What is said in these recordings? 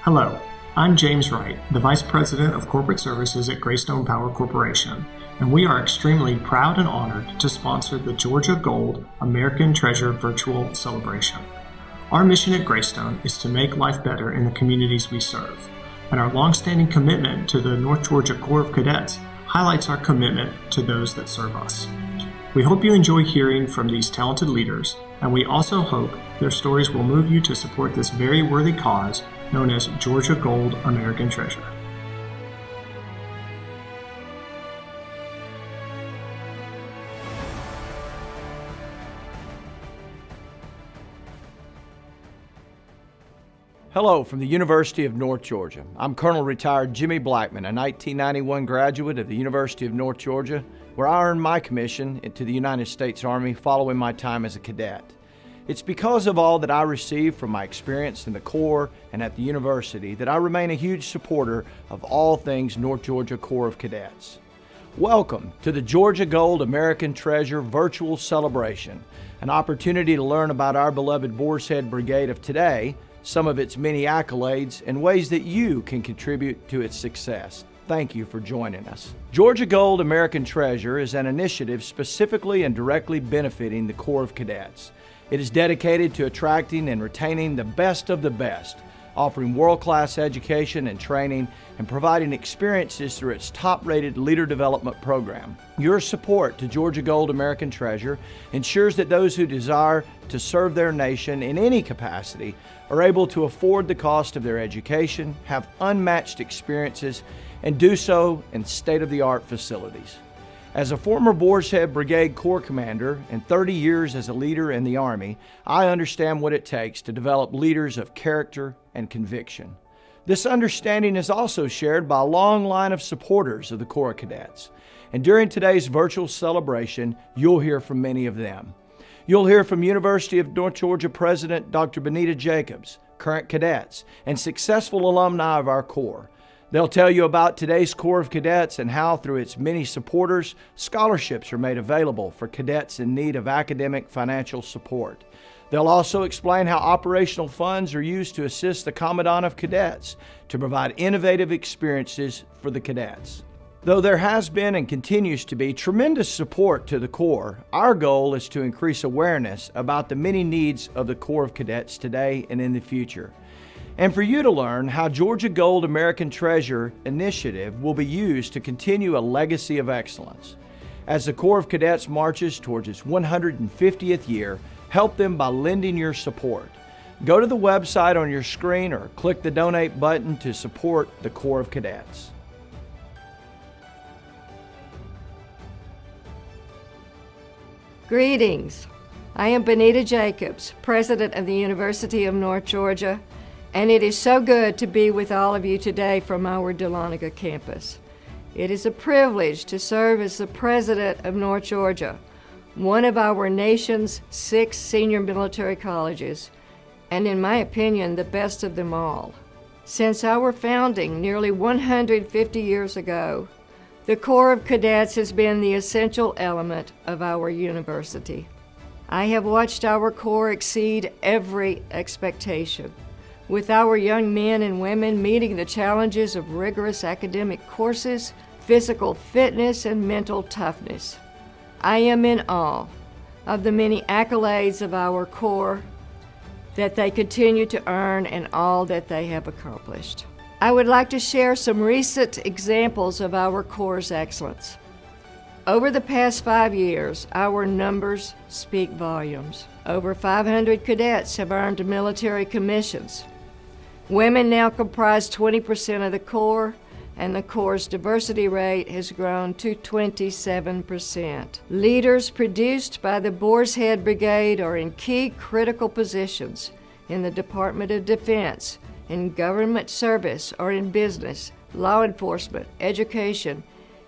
Hello, I'm James Wright, the Vice President of Corporate Services at Greystone Power Corporation, and we are extremely proud and honored to sponsor the Georgia Gold American Treasure Virtual Celebration. Our mission at Greystone is to make life better in the communities we serve, and our longstanding commitment to the North Georgia Corps of Cadets highlights our commitment to those that serve us. We hope you enjoy hearing from these talented leaders, and we also hope their stories will move you to support this very worthy cause known as Georgia Gold American Treasure. Hello from the University of North Georgia. I'm Colonel Retired Jimmy Blackman, a 1991 graduate of the University of North Georgia, where I earned my commission to the United States Army following my time as a cadet. It's because of all that I received from my experience in the Corps and at the university that I remain a huge supporter of all things North Georgia Corps of Cadets. Welcome to the Georgia Gold American Treasure Virtual Celebration, an opportunity to learn about our beloved Boar's Head Brigade of today, some of its many accolades, and ways that you can contribute to its success. Thank you for joining us. Georgia Gold American Treasure is an initiative specifically and directly benefiting the Corps of Cadets. It is dedicated to attracting and retaining the best of the best, offering world-class education and training, and providing experiences through its top-rated leader development program. Your support to Georgia Gold American Treasure ensures that those who desire to serve their nation in any capacity are able to afford the cost of their education, have unmatched experiences, and do so in state-of-the-art facilities. As a former Boar's Head Brigade Corps Commander and 30 years as a leader in the Army, I understand what it takes to develop leaders of character and conviction. This understanding is also shared by a long line of supporters of the Corps of Cadets. And during today's virtual celebration, you'll hear from many of them. You'll hear from University of North Georgia President Dr. Benita Jacobs, current cadets, and successful alumni of our Corps. They'll tell you about today's Corps of Cadets and how, through its many supporters, scholarships are made available for cadets in need of academic financial support. They'll also explain how operational funds are used to assist the Commandant of Cadets to provide innovative experiences for the cadets. Though there has been and continues to be tremendous support to the Corps, our goal is to increase awareness about the many needs of the Corps of Cadets today and in the future, and for you to learn how Georgia Gold American Treasure initiative will be used to continue a legacy of excellence. As the Corps of Cadets marches towards its 150th year, help them by lending your support. Go to the website on your screen or click the donate button to support the Corps of Cadets. Greetings. I am Benita Jacobs, President of the University of North Georgia, and it is so good to be with all of you today from our Dahlonega campus. It is a privilege to serve as the President of North Georgia, one of our nation's 6 senior military colleges, and in my opinion, the best of them all. Since our founding nearly 150 years ago, the Corps of Cadets has been the essential element of our university. I have watched our Corps exceed every expectation, with our young men and women meeting the challenges of rigorous academic courses, physical fitness, and mental toughness. I am in awe of the many accolades of our Corps that they continue to earn and all that they have accomplished. I would like to share some recent examples of our Corps' excellence. Over the past 5 years, our numbers speak volumes. Over 500 cadets have earned military commissions. Women now comprise 20% of the Corps, and the Corps' diversity rate has grown to 27%. Leaders produced by the Boar's Head Brigade are in key critical positions in the Department of Defense, in government service, or in business, law enforcement, education,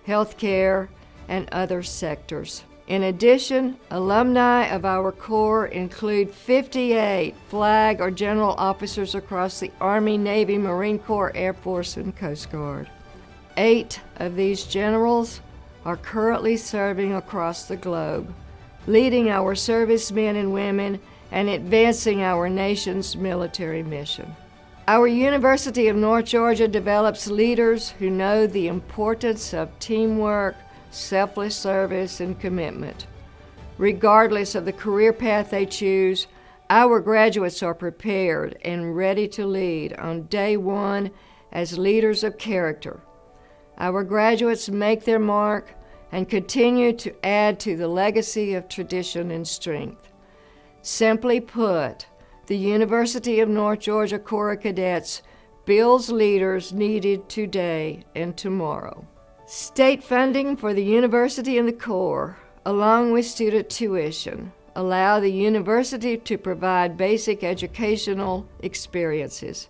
healthcare, and other sectors. In addition, alumni of our Corps include 58 flag or general officers across the Army, Navy, Marine Corps, Air Force, and Coast Guard. 8 of these generals are currently serving across the globe, leading our servicemen and women and advancing our nation's military mission. Our University of North Georgia develops leaders who know the importance of teamwork, selfless service, and commitment. Regardless of the career path they choose, our graduates are prepared and ready to lead on day one as leaders of character. Our graduates make their mark and continue to add to the legacy of tradition and strength. Simply put, the University of North Georgia Corps of Cadets builds leaders needed today and tomorrow. State funding for the university and the Corps, along with student tuition, allow the university to provide basic educational experiences.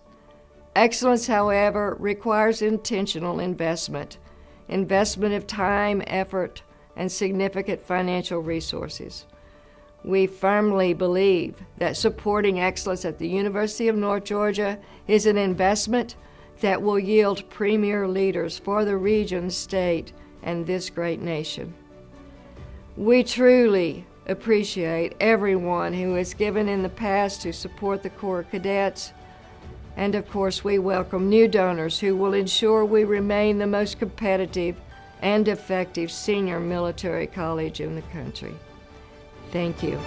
Excellence, however, requires intentional investment of time, effort, and significant financial resources. We firmly believe that supporting excellence at the University of North Georgia is an investment that will yield premier leaders for the region, state, and this great nation. We truly appreciate everyone who has given in the past to support the Corps of Cadets, and of course we welcome new donors who will ensure we remain the most competitive and effective senior military college in the country. Thank you.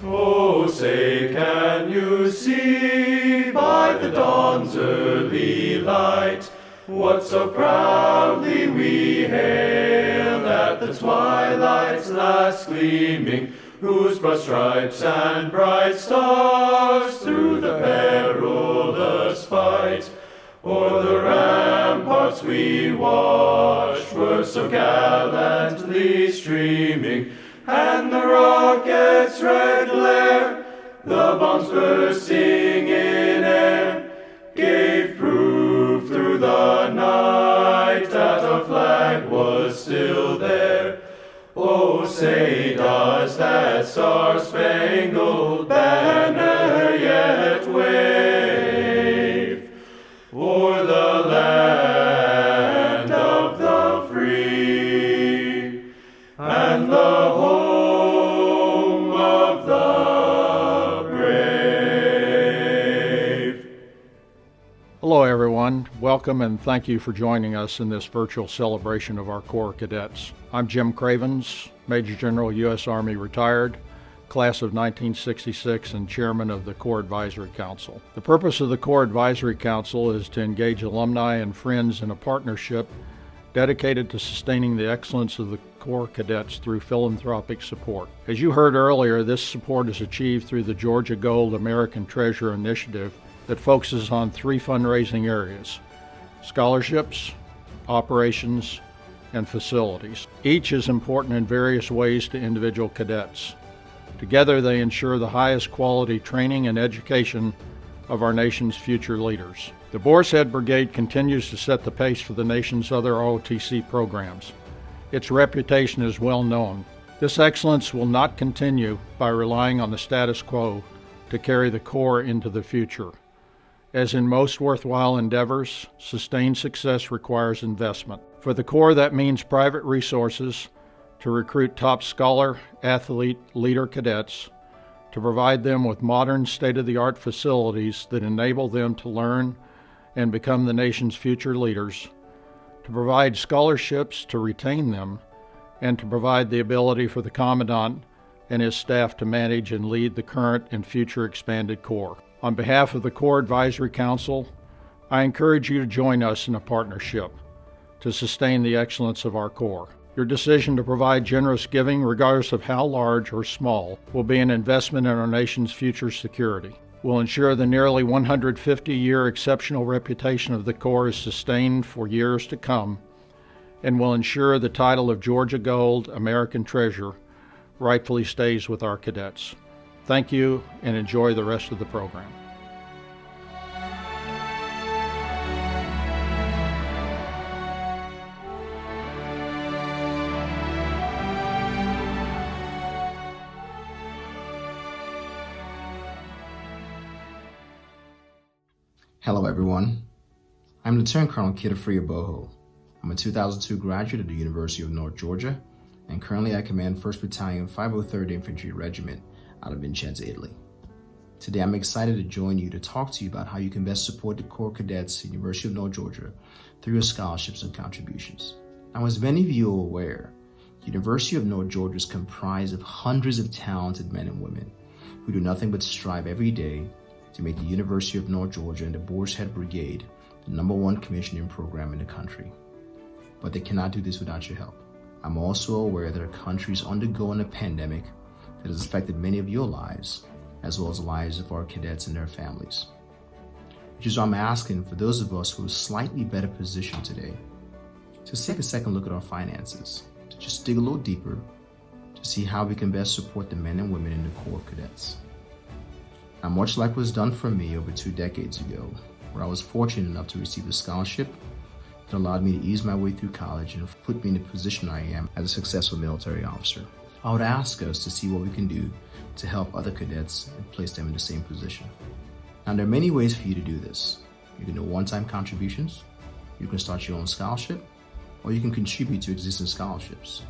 Oh, say, can you see by the dawn's early light what so proudly we hailed at the twilight's last gleaming, whose broad stripes and bright stars through the perilous fight o'er the ramparts we watched were so gallantly streaming, and the rocket's red glare, the bombs bursting in air, gave proof through the night that our flag was still there. Oh, say, does that star-spangled banner yet wave o'er the land of the free and the home of the brave? Hello everyone, welcome and thank you for joining us in this virtual celebration of our Corps Cadets. I'm Jim Cravens, Major General U.S. Army retired, class of 1966 and Chairman of the Corps Advisory Council. The purpose of the Corps Advisory Council is to engage alumni and friends in a partnership dedicated to sustaining the excellence of the Corps Cadets through philanthropic support. As you heard earlier, this support is achieved through the Georgia Gold American Treasure Initiative that focuses on three fundraising areas: scholarships, operations, and facilities. Each is important in various ways to individual cadets. Together they ensure the highest quality training and education of our nation's future leaders. The Boar's Head Brigade continues to set the pace for the nation's other ROTC programs. Its reputation is well known. This excellence will not continue by relying on the status quo to carry the Corps into the future. As in most worthwhile endeavors, sustained success requires investment. For the Corps, that means private resources to recruit top scholar, athlete, leader cadets, to provide them with modern, state-of-the-art facilities that enable them to learn and become the nation's future leaders, to provide scholarships to retain them, and to provide the ability for the Commandant and his staff to manage and lead the current and future expanded Corps. On behalf of the Corps Advisory Council, I encourage you to join us in a partnership to sustain the excellence of our Corps. Your decision to provide generous giving, regardless of how large or small, will be an investment in our nation's future security. Will ensure the nearly 150-year exceptional reputation of the Corps is sustained for years to come, and will ensure the title of Georgia Gold American Treasure rightfully stays with our cadets. Thank you, and enjoy the rest of the program. Hello everyone, I'm Lieutenant Colonel Boho. I'm a 2002 graduate of the University of North Georgia, and currently I command 1st Battalion 503rd Infantry Regiment out of Vicenza, Italy. Today I'm excited to join you to talk to you about how you can best support the Corps Cadets at the University of North Georgia through your scholarships and contributions. Now, as many of you are aware, the University of North Georgia is comprised of hundreds of talented men and women who do nothing but strive every day to make the University of North Georgia and the Boar's Head Brigade the #1 commissioning program in the country. But they cannot do this without your help. I'm also aware that our country is undergoing a pandemic that has affected many of your lives, as well as the lives of our cadets and their families. Which is why I'm asking for those of us who are slightly better positioned today to take a second look at our finances, to just dig a little deeper, to see how we can best support the men and women in the Corps of Cadets. Now, much like was done for me over 2 decades ago, where I was fortunate enough to receive a scholarship that allowed me to ease my way through college and put me in the position I am as a successful military officer, I would ask us to see what we can do to help other cadets and place them in the same position. Now, there are many ways for you to do this. You can do one-time contributions, you can start your own scholarship, or you can contribute to existing scholarships.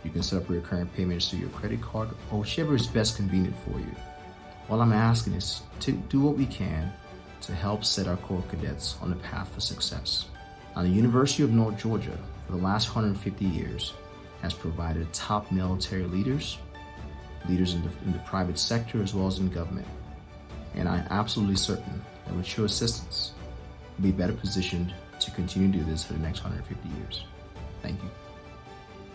You can set up recurring payments through your credit card, or whichever is best convenient for you. All I'm asking is to do what we can to help set our Corps Cadets on the path for success. Now, the University of North Georgia, for the last 150 years, has provided top military leaders in the private sector as well as in government. And I'm absolutely certain that with your assistance, we'll be better positioned to continue to do this for the next 150 years. Thank you.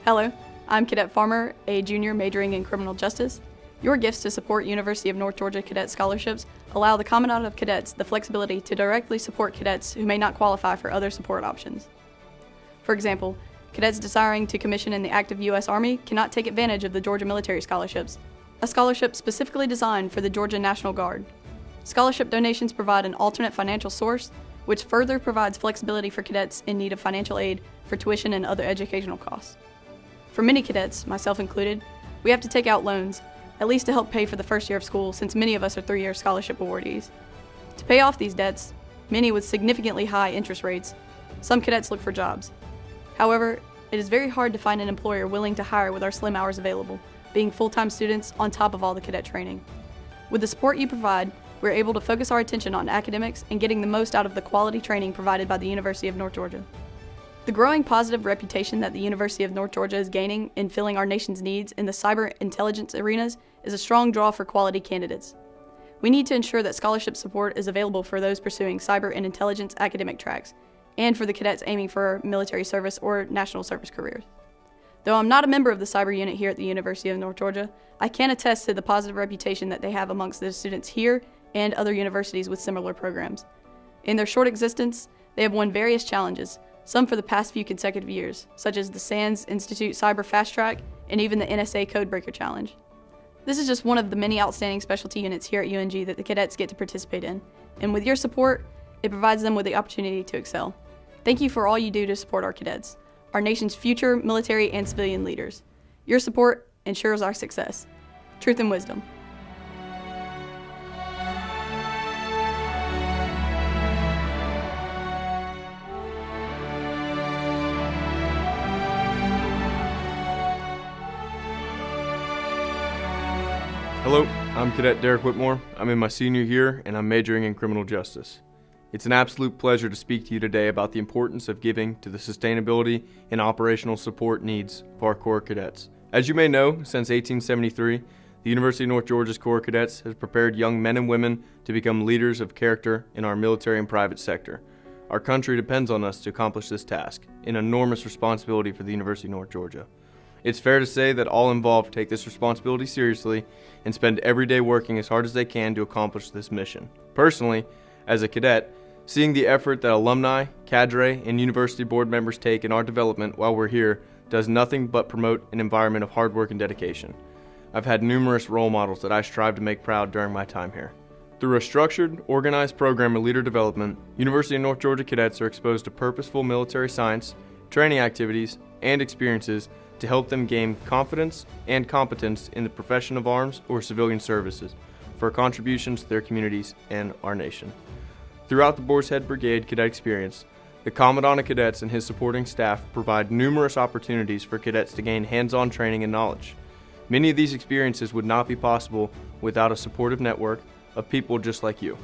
Hello, I'm Cadet Farmer, a junior majoring in criminal justice. Your gifts to support University of North Georgia cadet scholarships allow the Commandant of Cadets the flexibility to directly support cadets who may not qualify for other support options. For example, cadets desiring to commission in the active U.S. Army cannot take advantage of the Georgia Military Scholarships, a scholarship specifically designed for the Georgia National Guard. Scholarship donations provide an alternate financial source, which further provides flexibility for cadets in need of financial aid for tuition and other educational costs. For many cadets, myself included, we have to take out loans, at least to help pay for the first year of school, since many of us are 3-year scholarship awardees. To pay off these debts, many with significantly high interest rates, some cadets look for jobs. However, it is very hard to find an employer willing to hire with our slim hours available, being full-time students on top of all the cadet training. With the support you provide, we're able to focus our attention on academics and getting the most out of the quality training provided by the University of North Georgia. The growing positive reputation that the University of North Georgia is gaining in filling our nation's needs in the cyber intelligence arenas is a strong draw for quality candidates. We need to ensure that scholarship support is available for those pursuing cyber and intelligence academic tracks, and for the cadets aiming for military service or national service careers. Though I'm not a member of the cyber unit here at the University of North Georgia, I can attest to the positive reputation that they have amongst the students here and other universities with similar programs. In their short existence, they have won various challenges, some for the past few consecutive years, such as the SANS Institute Cyber Fast Track and even the NSA Codebreaker Challenge. This is just one of the many outstanding specialty units here at UNG that the cadets get to participate in, and with your support, it provides them with the opportunity to excel. Thank you for all you do to support our cadets, our nation's future military and civilian leaders. Your support ensures our success. Truth and wisdom. Hello, I'm Cadet Whittmore. I'm in my senior year and I'm majoring in criminal justice. It's an absolute pleasure to speak to you today about the importance of giving to the sustainability and operational support needs of our Corps Cadets. As you may know, since 1873, the University of North Georgia's Corps Cadets has prepared young men and women to become leaders of character in our military and private sector. Our country depends on us to accomplish this task, an enormous responsibility for the University of North Georgia. It's fair to say that all involved take this responsibility seriously and spend every day working as hard as they can to accomplish this mission. Personally, as a cadet, seeing the effort that alumni, cadre, and university board members take in our development while we're here does nothing but promote an environment of hard work and dedication. I've had numerous role models that I strive to make proud during my time here. Through a structured, organized program of leader development, University of North Georgia cadets are exposed to purposeful military science, training activities, and experiences to help them gain confidence and competence in the profession of arms or civilian services for contributions to their communities and our nation. Throughout the Boar's Head Brigade cadet experience, The Commandant of Cadets and his supporting staff provide numerous opportunities for cadets to gain hands-on training and knowledge. Many of these experiences would not be possible without a supportive network of people just like you.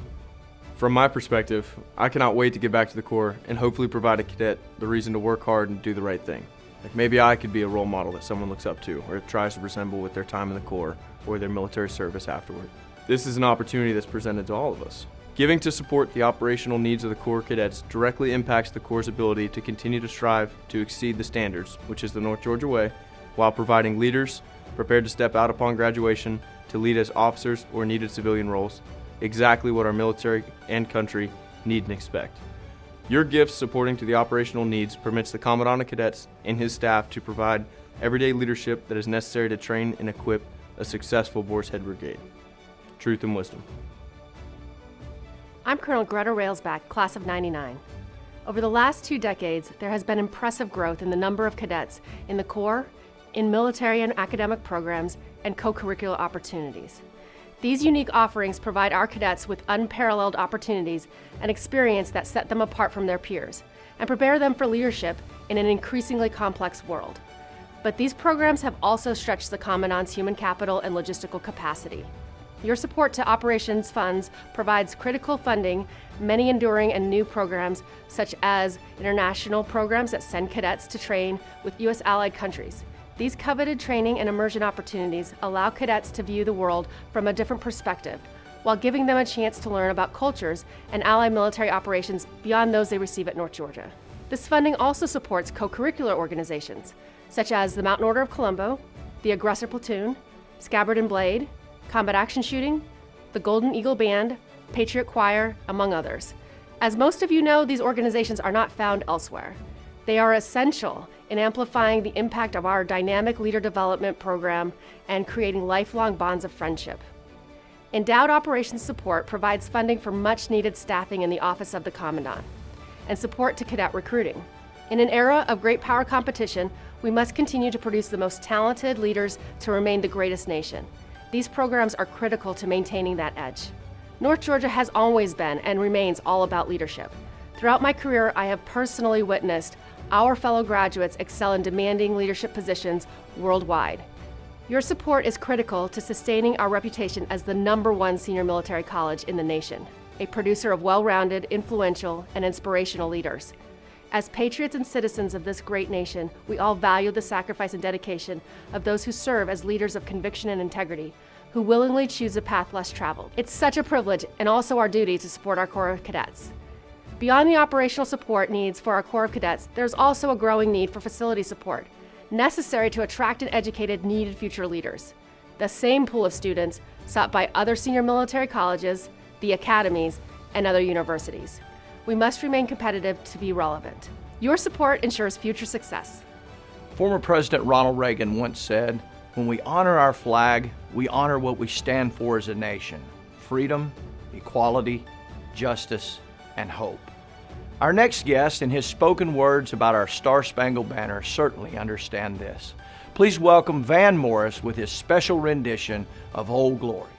From my perspective, I cannot wait to get back to the Corps and hopefully provide a cadet the reason to work hard and do the right thing. Like maybe I could be a role model that someone looks up to or tries to resemble with their time in the Corps or their military service afterward. This is an opportunity that's presented to all of us. Giving to support the operational needs of the Corps cadets directly impacts the Corps' ability to continue to strive to exceed the standards, which is the North Georgia way, while providing leaders prepared to step out upon graduation to lead as officers or needed civilian roles, exactly what our military and country need and expect. Your gifts supporting to the operational needs permits the Commandant of Cadets and his staff to provide everyday leadership that is necessary to train and equip a successful Boar's Head Brigade. Truth and wisdom. I'm Colonel Greta Railsback, class of '99. Over the last 2 decades, there has been impressive growth in the number of cadets in the Corps, in military and academic programs, and co-curricular opportunities. These unique offerings provide our cadets with unparalleled opportunities and experience that set them apart from their peers and prepare them for leadership in an increasingly complex world. But these programs have also stretched the Commandant's human capital and logistical capacity. Your support to operations funds provides critical funding, many enduring and new programs such as international programs that send cadets to train with U.S. allied countries. These coveted training and immersion opportunities allow cadets to view the world from a different perspective, while giving them a chance to learn about cultures and allied military operations beyond those they receive at North Georgia. This funding also supports co-curricular organizations, such as the Mountain Order of Colombo, the Aggressor Platoon, Scabbard and Blade, Combat Action Shooting, the Golden Eagle Band, Patriot Choir, among others. As most of you know, these organizations are not found elsewhere. They are essential in amplifying the impact of our dynamic leader development program and creating lifelong bonds of friendship. Endowed Operations Support provides funding for much-needed staffing in the Office of the Commandant and support to cadet recruiting. In an era of great power competition, we must continue to produce the most talented leaders to remain the greatest nation. These programs are critical to maintaining that edge. North Georgia has always been and remains all about leadership. Throughout my career, I have personally witnessed our fellow graduates excel in demanding leadership positions worldwide. Your support is critical to sustaining our reputation as the #1 senior military college in the nation, a producer of well-rounded, influential, and inspirational leaders. As patriots and citizens of this great nation, we all value the sacrifice and dedication of those who serve as leaders of conviction and integrity, who willingly choose a path less traveled. It's such a privilege and also our duty to support our Corps of Cadets. Beyond the operational support needs for our Corps of Cadets, there's also a growing need for facility support, necessary to attract and educate needed future leaders. The same pool of students sought by other senior military colleges, the academies, and other universities. We must remain competitive to be relevant. Your support ensures future success. Former President Ronald Reagan once said, "When we honor our flag, we honor what we stand for as a nation: freedom, equality, justice, and hope." Our next guest, in his spoken words about our Star-Spangled Banner, certainly understand this. Please welcome Van Morris with his special rendition of Old Glory.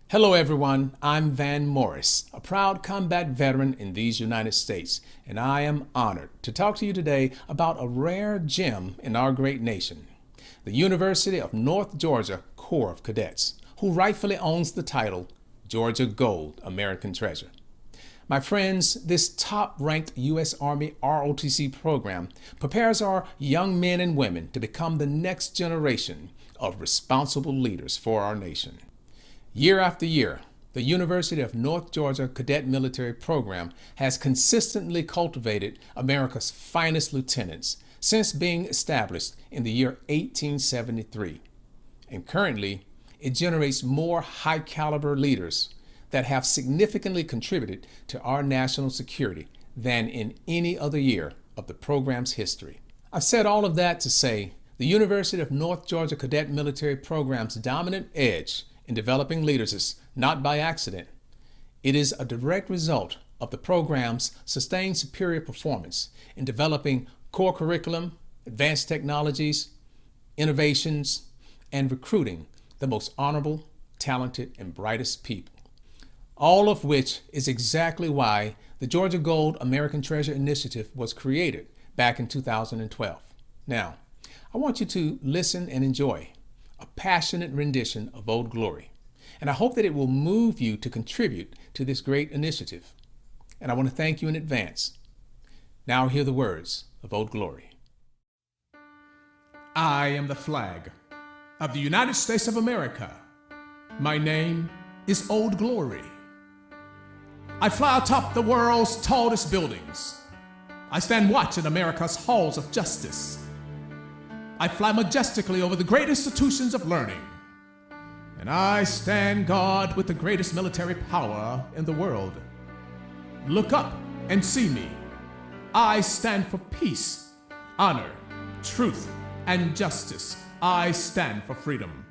Hello everyone, I'm Van Morris, a proud combat veteran in these United States, and I am honored to talk to you today about a rare gem in our great nation, the University of North Georgia Corps of Cadets, who rightfully owns the title Georgia Gold, American Treasure. My friends, this top-ranked U.S. Army ROTC program prepares our young men and women to become the next generation of responsible leaders for our nation. Year after year, the University of North Georgia Cadet Military Program has consistently cultivated America's finest lieutenants since being established in the year 1873. And currently, it generates more high-caliber leaders that have significantly contributed to our national security than in any other year of the program's history. I've said all of that to say the University of North Georgia Cadet Military Program's dominant edge in developing leaders is not by accident. It is a direct result of the program's sustained superior performance in developing core curriculum, advanced technologies, innovations, and recruiting the most honorable, talented, and brightest people. all of which is exactly why the Georgia Gold American Treasure Initiative was created back in 2012. Now, I want you to listen and enjoy a passionate rendition of Old Glory, and I hope that it will move you to contribute to this great initiative. And I want to thank you in advance. Now hear the words of Old Glory. I am the flag of the United States of America. My name is Old Glory. I fly atop the world's tallest buildings. I stand watch in America's halls of justice. I fly majestically over the great institutions of learning. And I stand guard with the greatest military power in the world. Look up and see me. I stand for peace, honor, truth, and justice. I stand for freedom.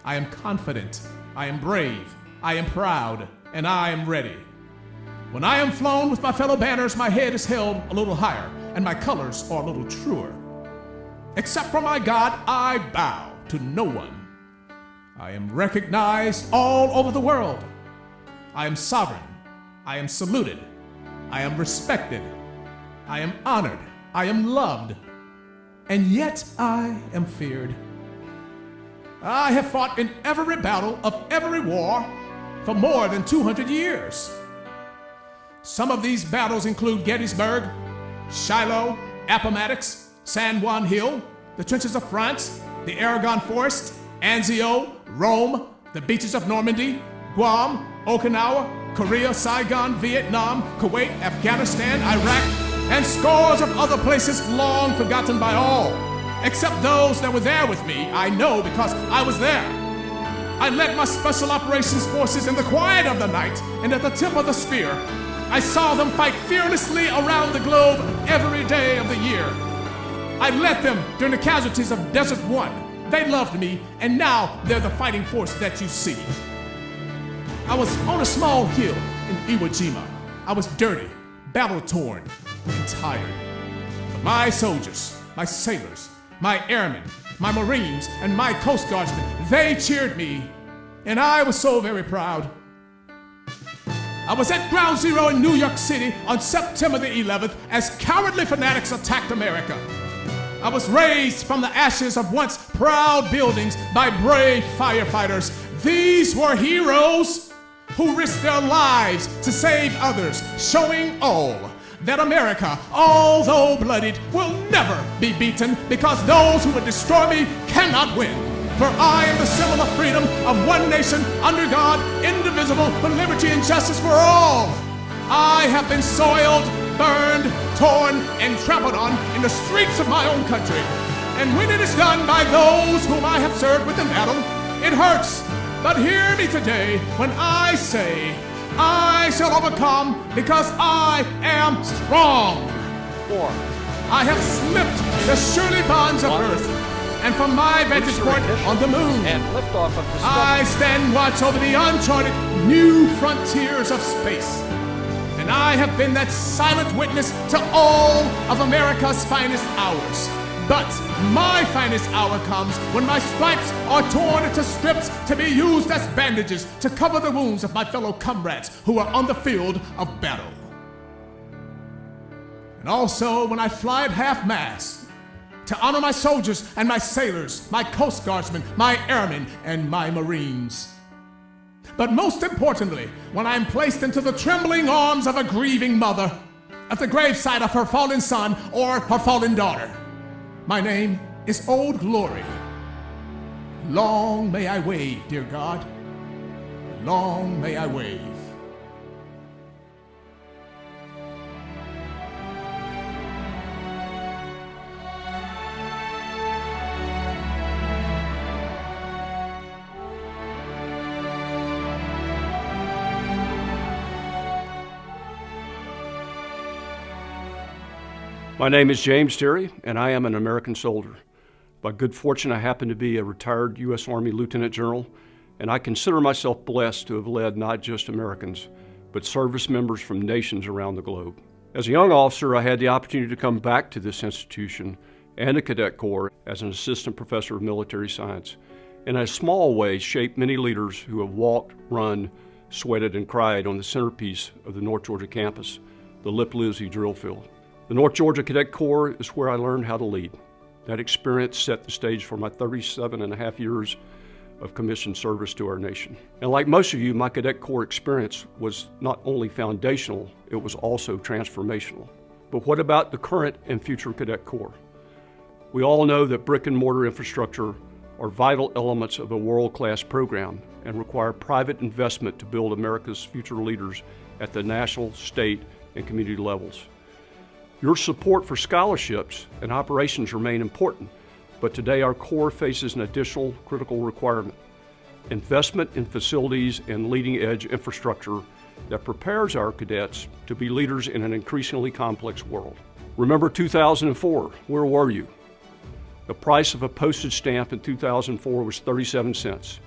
I am confident, I am brave, I am proud, and I am ready. When I am flown with my fellow banners, my head is held a little higher, and my colors are a little truer. Except for my God, I bow to no one. I am recognized all over the world. I am sovereign. I am saluted. I am respected. I am honored. I am loved. And yet I am feared. I have fought in every battle of every war for more than 200 years. Some of these battles include Gettysburg, Shiloh, Appomattox, San Juan Hill, the trenches of France, the Aragon Forest, Anzio, Rome, the beaches of Normandy, Guam, Okinawa, Korea, Saigon, Vietnam, Kuwait, Afghanistan, Iraq, and scores of other places long forgotten by all, except those that were there with me. I know because I was there. I led my Special Operations Forces in the quiet of the night and at the tip of the spear. I saw them fight fearlessly around the globe every day of the year. I led them during the casualties of Desert One. They loved me, and now they're the fighting force that you see. I was on a small hill in Iwo Jima. I was dirty, battle-torn, and tired. But my soldiers, my sailors, my airmen, my Marines, and my Coast Guardsmen, they cheered me, and I was so very proud. I was at Ground Zero in New York City on September the 11th as cowardly fanatics attacked America. I was raised from the ashes of once proud buildings by brave firefighters. These were heroes who risked their lives to save others, showing all that America, although bloodied, will never be beaten because those who would destroy me cannot win. For I am the symbol of freedom of one nation under God, indivisible, with liberty and justice for all. I have been soiled, burned, torn, and trampled on in the streets of my own country. And when it is done by those whom I have served with in battle, it hurts. But hear me today when I say, I shall overcome because I am strong. 4. I have slipped the surely bonds of earth, and from my vantage point on the moon, And liftoff of I stand watch over the uncharted new frontiers of space. And I have been that silent witness to all of America's finest hours. But my finest hour comes when my stripes are torn into strips to be used as bandages to cover the wounds of my fellow comrades who are on the field of battle. And also when I fly at half-mast to honor my soldiers and my sailors, my Coast Guardsmen, my airmen, and my Marines. But most importantly, when I am placed into the trembling arms of a grieving mother at the graveside of her fallen son or her fallen daughter. My name is Old Glory. Long may I wave, dear God. Long may I wave. My name is James Terry, and I am an American soldier. By good fortune, I happen to be a retired U.S. Army Lieutenant General, and I consider myself blessed to have led not just Americans, but service members from nations around the globe. As a young officer, I had the opportunity to come back to this institution and the Cadet Corps as an assistant professor of military science, and in a small way shaped many leaders who have walked, run, sweated, and cried on the centerpiece of the North Georgia campus, the Lip Lizzie drill field. The North Georgia Cadet Corps is where I learned how to lead. That experience set the stage for my 37 and a half years of commissioned service to our nation. And like most of you, my Cadet Corps experience was not only foundational, it was also transformational. But what about the current and future Cadet Corps? We all know that brick and mortar infrastructure are vital elements of a world-class program and require private investment to build America's future leaders at the national, state, and community levels. Your support for scholarships and operations remain important, but today our Corps faces an additional critical requirement: investment in facilities and leading-edge infrastructure that prepares our cadets to be leaders in an increasingly complex world. Remember 2004, where were you? The price of a postage stamp in 2004 was 37 cents.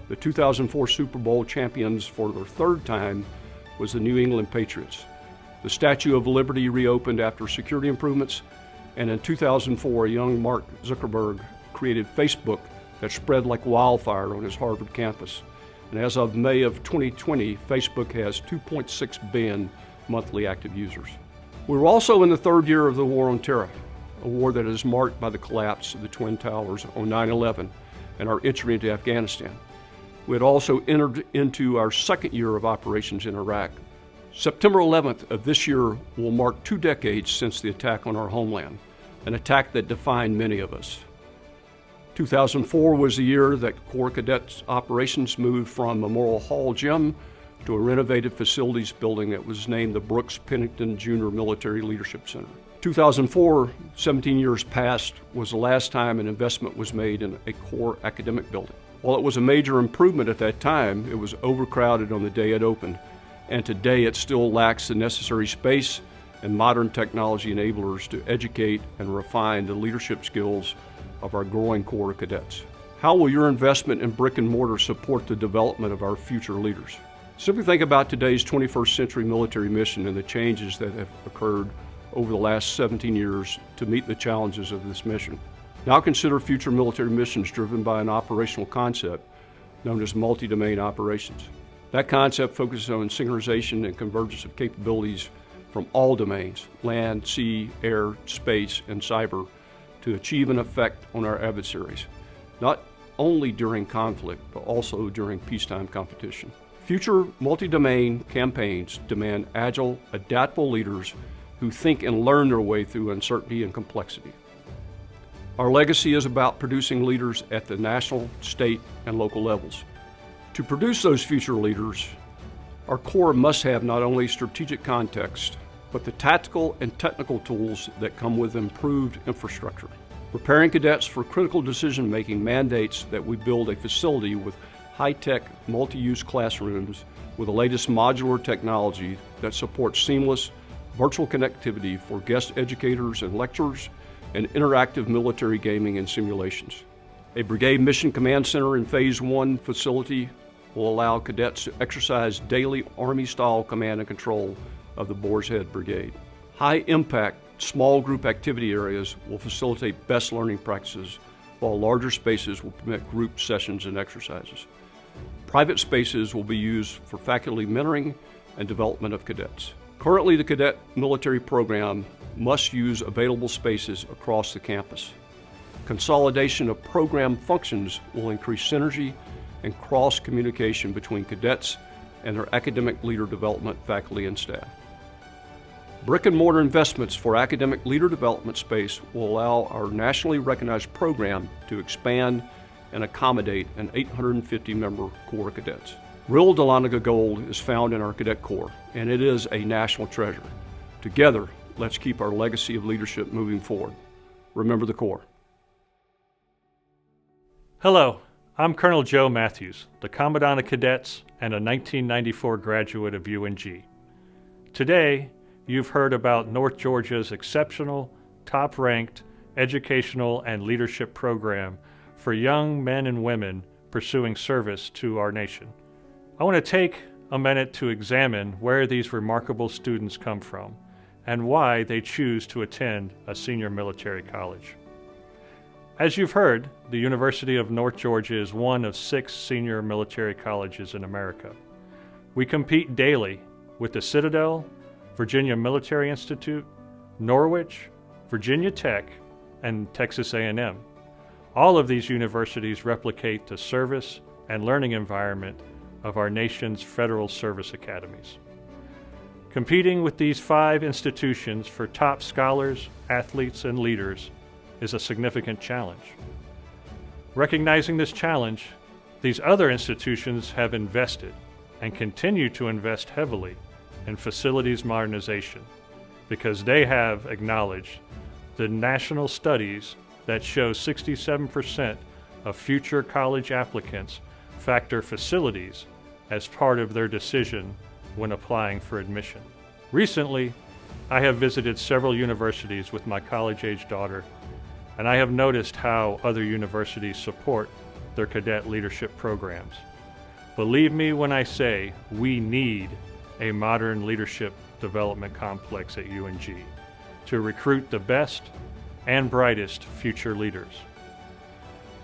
The 2004 Super Bowl champions for their third time was the New England Patriots. The Statue of Liberty reopened after security improvements, and in 2004, young Mark Zuckerberg created Facebook that spread like wildfire on his Harvard campus. And as of May of 2020, Facebook has 2.6 billion monthly active users. We're also in the third year of the War on Terror, a war that is marked by the collapse of the Twin Towers on 9/11 and our entry into Afghanistan. We had also entered into our second year of operations in Iraq. September 11th of this year will mark 2 decades since the attack on our homeland, an attack that defined many of us. 2004 was the year that Corps Cadets operations moved from Memorial Hall Gym to a renovated facilities building that was named the Brooks Pennington Junior Military Leadership Center. 2004, 17 years past, was the last time an investment was made in a Corps academic building. While it was a major improvement at that time, it was overcrowded on the day it opened, and today it still lacks the necessary space and modern technology enablers to educate and refine the leadership skills of our growing Corps cadets. How will your investment in brick and mortar support the development of our future leaders? Simply think about today's 21st century military mission and the changes that have occurred over the last 17 years to meet the challenges of this mission. Now consider future military missions driven by an operational concept known as multi-domain operations. That concept focuses on synchronization and convergence of capabilities from all domains, land, sea, air, space, and cyber, to achieve an effect on our adversaries, not only during conflict, but also during peacetime competition. Future multi-domain campaigns demand agile, adaptable leaders who think and learn their way through uncertainty and complexity. Our legacy is about producing leaders at the national, state, and local levels. To produce those future leaders, our Corps must have not only strategic context, but the tactical and technical tools that come with improved infrastructure. Preparing cadets for critical decision-making mandates that we build a facility with high-tech, multi-use classrooms with the latest modular technology that supports seamless virtual connectivity for guest educators and lecturers, and interactive military gaming and simulations. A Brigade Mission Command Center in Phase 1 facility will allow cadets to exercise daily Army-style command and control of the Boar's Head Brigade. High-impact, small group activity areas will facilitate best learning practices, while larger spaces will permit group sessions and exercises. Private spaces will be used for faculty mentoring and development of cadets. Currently, the cadet military program must use available spaces across the campus. Consolidation of program functions will increase synergy and cross-communication between cadets and their academic leader development faculty and staff. Brick and mortar investments for academic leader development space will allow our nationally recognized program to expand and accommodate an 850-member Corps of Cadets. Real Dahlonega gold is found in our Cadet Corps, and it is a national treasure. Together, let's keep our legacy of leadership moving forward. Remember the Corps. Hello, I'm Colonel Joe Matthews, the Commandant of Cadets and a 1994 graduate of UNG. Today, you've heard about North Georgia's exceptional, top-ranked educational and leadership program for young men and women pursuing service to our nation. I want to take a minute to examine where these remarkable students come from and why they choose to attend a senior military college. As you've heard, the University of North Georgia is one of 6 senior military colleges in America. We compete daily with the Citadel, Virginia Military Institute, Norwich, Virginia Tech, and Texas A&M. All of these universities replicate the service and learning environment of our nation's federal service academies. Competing with these 5 institutions for top scholars, athletes, and leaders is a significant challenge. Recognizing this challenge, these other institutions have invested and continue to invest heavily in facilities modernization because they have acknowledged the national studies that show 67% of future college applicants factor facilities as part of their decision when applying for admission. Recently, I have visited several universities with my college-age daughter, and I have noticed how other universities support their cadet leadership programs. Believe me when I say we need a modern leadership development complex at UNG to recruit the best and brightest future leaders.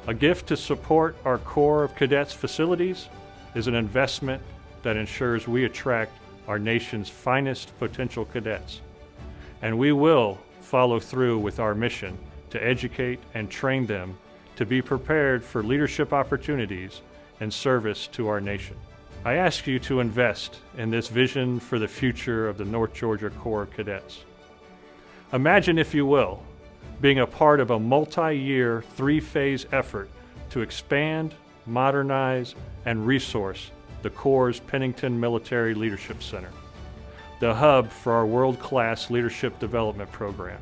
A gift to support our Corps of Cadets facilities is an investment that ensures we attract our nation's finest potential cadets. And we will follow through with our mission to educate and train them to be prepared for leadership opportunities and service to our nation. I ask you to invest in this vision for the future of the North Georgia Corps of Cadets. Imagine, if you will, being a part of a multi-year, 3-phase effort to expand, modernize, and resource the Corps' Pennington Military Leadership Center, the hub for our world-class leadership development program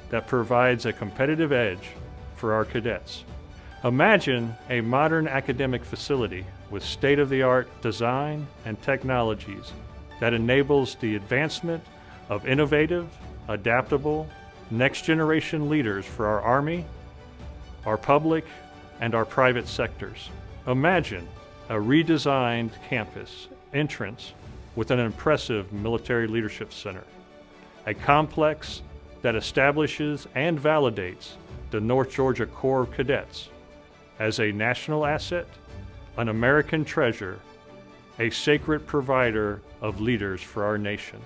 that provides a competitive edge for our cadets. Imagine a modern academic facility with state-of-the-art design and technologies that enables the advancement of innovative, adaptable, next-generation leaders for our Army, our public, and our private sectors. Imagine a redesigned campus entrance with an impressive military leadership center, a complex that establishes and validates the North Georgia Corps of Cadets as a national asset, an American treasure, a sacred provider of leaders for our nation.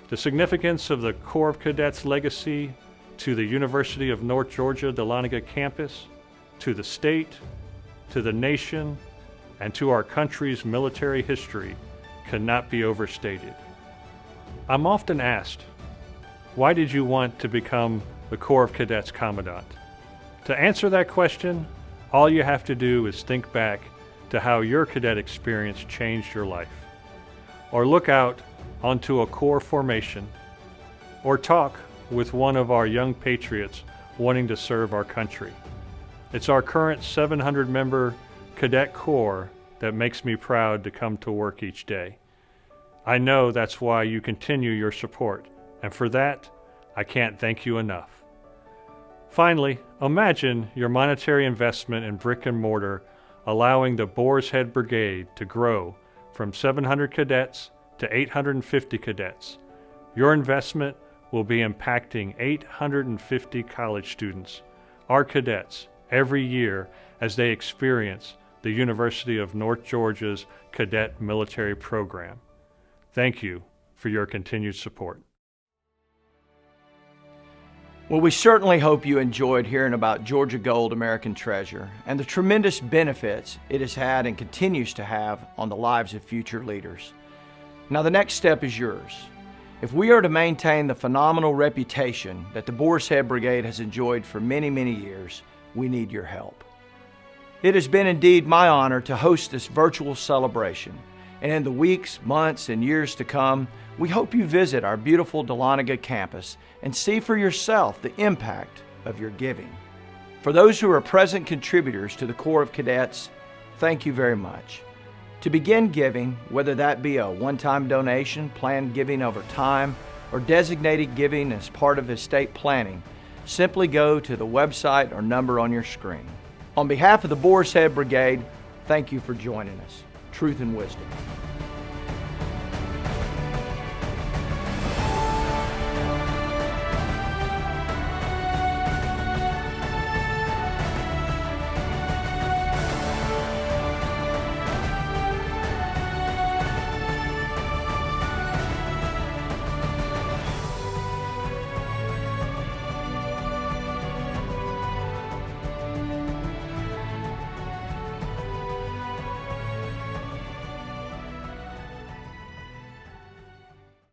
The significance of the Corps of Cadets legacy to the University of North Georgia Dahlonega campus, to the state, to the nation, and to our country's military history cannot be overstated. I'm often asked, why did you want to become the Corps of Cadets Commandant? To answer that question, all you have to do is think back to how your cadet experience changed your life, or look out onto a Corps formation, or talk with one of our young patriots wanting to serve our country. It's our current 700-member Cadet Corps that makes me proud to come to work each day. I know that's why you continue your support, and for that, I can't thank you enough. Finally, imagine your monetary investment in brick and mortar allowing the Boar's Head Brigade to grow from 700 cadets to 850 cadets. Your investment will be impacting 850 college students, our cadets, every year as they experience the University of North Georgia's Cadet Military Program. Thank you for your continued support. Well, we certainly hope you enjoyed hearing about Georgia Gold American Treasure and the tremendous benefits it has had and continues to have on the lives of future leaders. Now, the next step is yours. If we are to maintain the phenomenal reputation that the Boar's Head Brigade has enjoyed for many, many years, we need your help. It has been indeed my honor to host this virtual celebration, and in the weeks, months, and years to come, we hope you visit our beautiful Dahlonega campus and see for yourself the impact of your giving. For those who are present contributors to the Corps of Cadets, thank you very much. To begin giving, whether that be a one-time donation, planned giving over time, or designated giving as part of estate planning, simply go to the website or number on your screen. On behalf of the Boar's Head Brigade, thank you for joining us. Truth and wisdom.